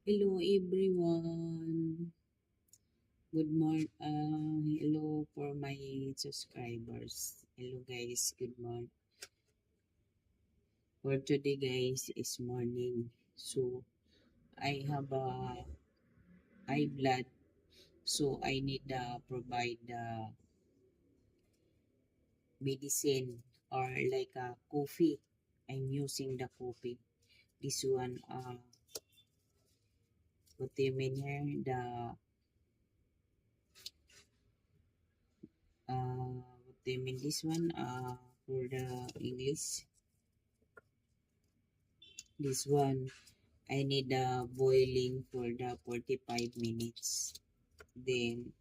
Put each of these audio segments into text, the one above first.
Hello everyone. Good morning. Hello for my subscribers. Hello guys. Good morning. For today guys is morning. So I have a high blood. So I need provide medicine or like a coffee. I'm using the coffee. This one what do you mean here? The what do you mean this one? For the English. This one I need boiling for the 45 minutes. Then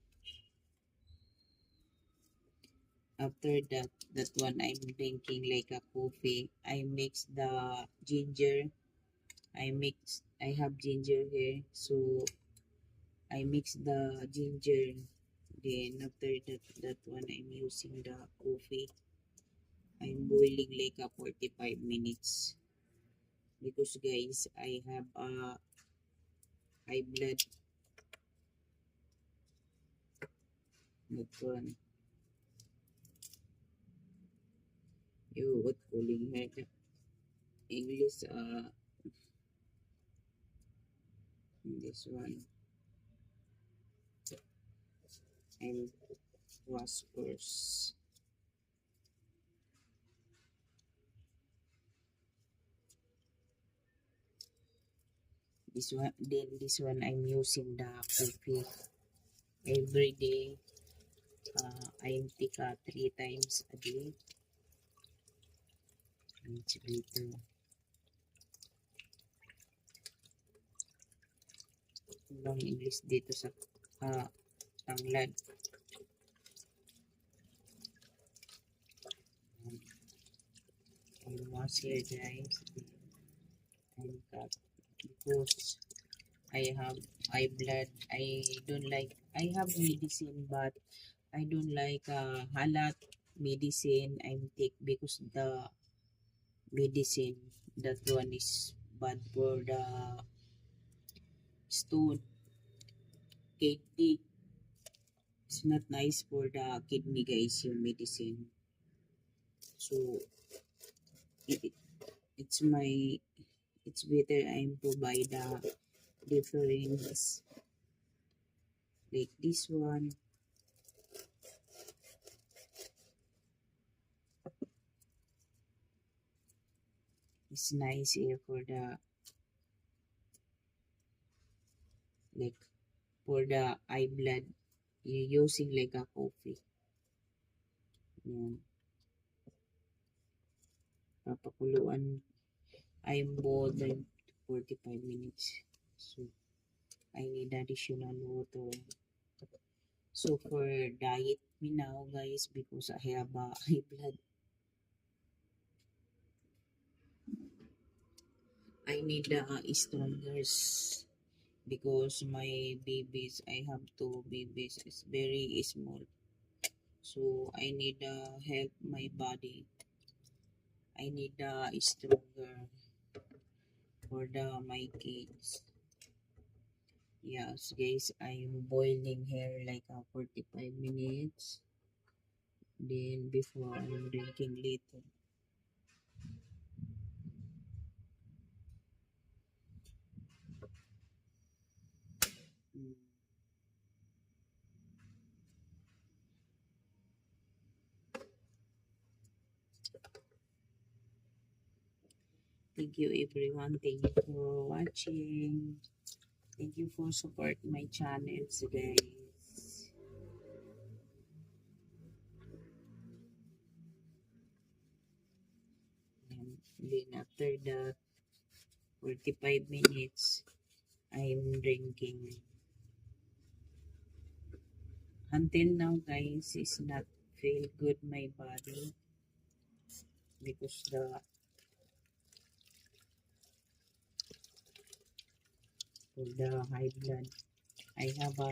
after that one I'm drinking like a coffee. I mix the ginger. I have ginger here. So I mix the ginger. Then after that one I'm using the coffee. I'm boiling like a 45 minutes. Because guys, I have high blood. That one. You what calling her? English this one and whispers. This one I'm using the coffee every day. I'm take 3 times a day. It's better. Long English dito sa tanglad. I'm was here guys. I'm cut because I have high blood. I have medicine but I don't like halat medicine I'm take because the medicine that one is bad for the stone kidney. It's not nice for the kidney guys yung medicine. So it, it's my it's better I'm provide difference like this one. It's nice here for the like for the high blood you using like a coffee. Yan. Papakuluan I'm more than 45 minutes. So I need additional water. So for diet me now guys because I have high blood. I need stronger because my babies I have 2 babies is very small. So I need help my body. I need stronger for the my kids. Yes guys, I'm boiling here like 45 minutes. Then before I'm drinking later. Mm. Thank you everyone. Thank you for watching. Thank you for support my channels guys. And then after that 45 minutes I'm drinking. Until now guys is not feel good my body because the for the high blood. I have a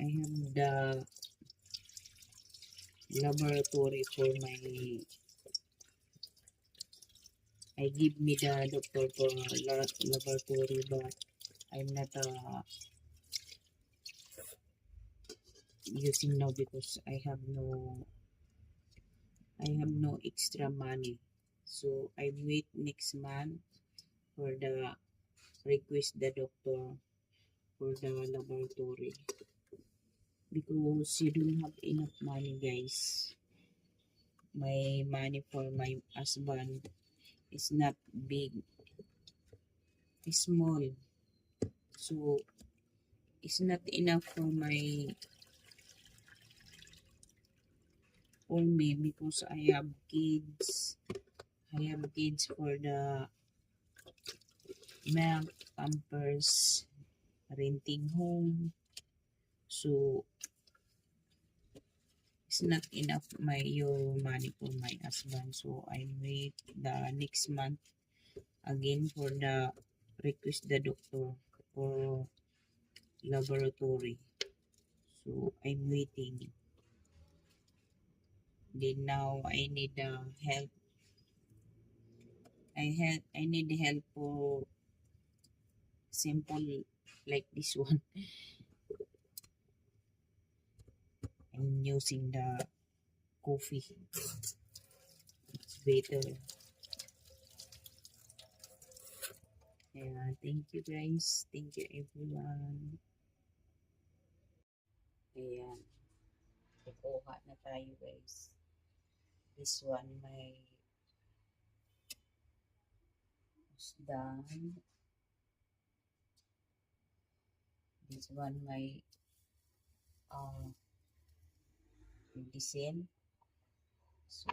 I have the laboratory for my I give me the doctor for laboratory, but I'm not using now because I have no extra money. So I wait next month for the request the doctor for the laboratory because you don't have enough money, guys. My money for my husband is not big, it's small. So it's not enough for me because I have kids. I have kids for the milk, pampers, renting home. So it's not enough your money for my husband. So I wait the next month again for the request the doctor for laboratory. So I'm waiting. Then now I need help. I need help for simple like this one. I'm using the coffee. It's better. Yeah, thank you guys. Thank you everyone. Ayan. Kukuha na tayo guys. This one may is done. This one may medicine. So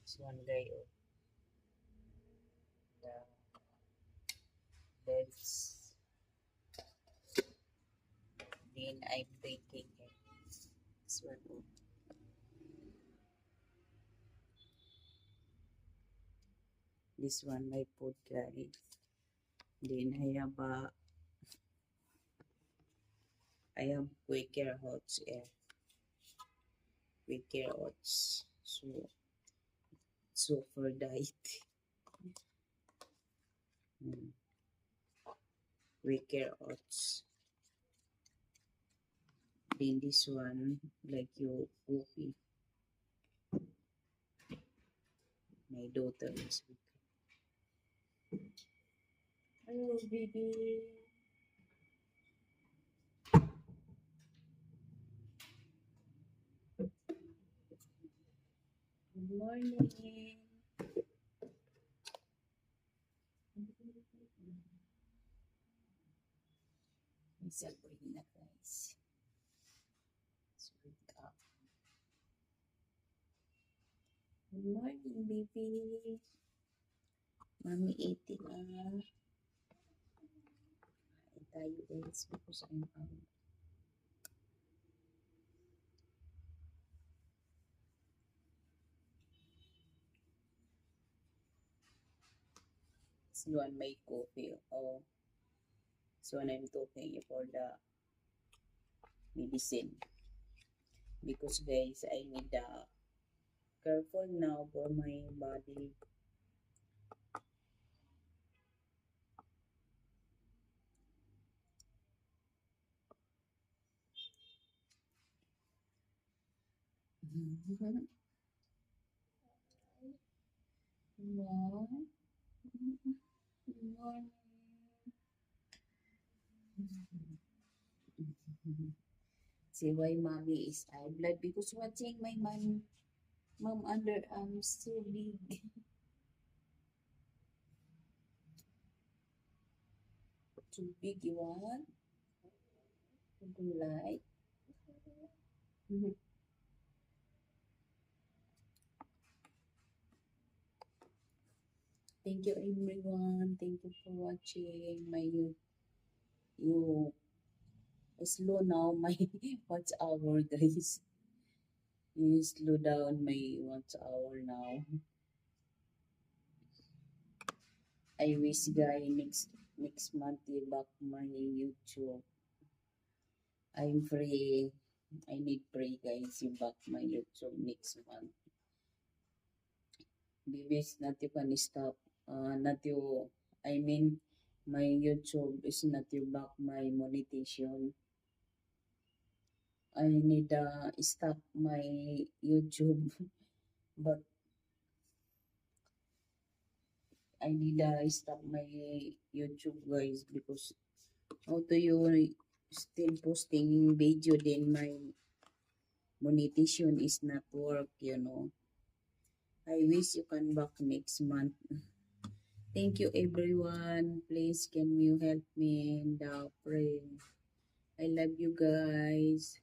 this one guy the beds. Then I'm taking it. This one This one my food guys. Then I have Quaker oats, yeah. Quaker oats. So for diet. Quaker oats. Then this one, like your coffee. My daughter is with me. Hello, baby. Good morning. May celebrate na guys. So wake up. Good morning, baby. Mommy eating tayo guys because I'm this one my coffee. Oh, so I'm talking for the medicine because guys I need careful now for my body. Wow. See why mommy is high blood because watching my mom underarms so big. Too big you want? Do you like? Thank you everyone. Thank you for watching my you slow now my watch hour guys. You slow down my watch hour now. I wish guys next month you back my YouTube. I'm free. I need pray guys. You back my YouTube next month. Bibis not you can stop. Not you. I mean, my YouTube is not you back my monetization. I need stop my YouTube, but I need stop my YouTube guys because how do you still posting video then my monetization is not work. I wish you can back next month. Thank you everyone. Please can you help me in the pray. I love you guys.